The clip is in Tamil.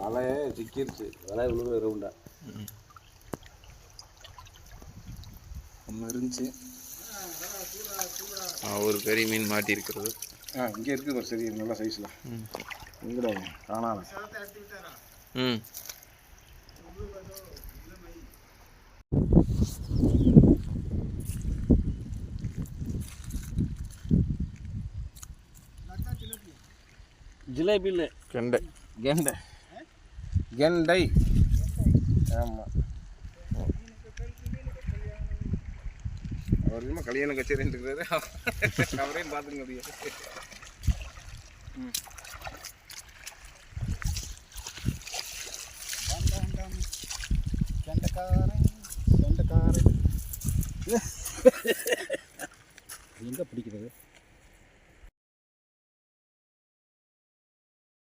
வலை சிக்கிருச்சு, வலை விழுந்து ரவுண்டா ஒன்று இருந்துச்சு. ஒரு பெரிய மீன் மாட்டி இருக்கிறது. இங்கே இருக்குது ஒரு சரி நல்ல சைஸில். எங்கடா காணாம. ஜிலேபி இல்லை, கெண்டை. கெண்டை கெண்டை. ஆமாம், அவர் கல்யாணம் கச்சேரின்னு இருக்கிறாரு. அவரையும் பார்த்துங்க அப்படியே.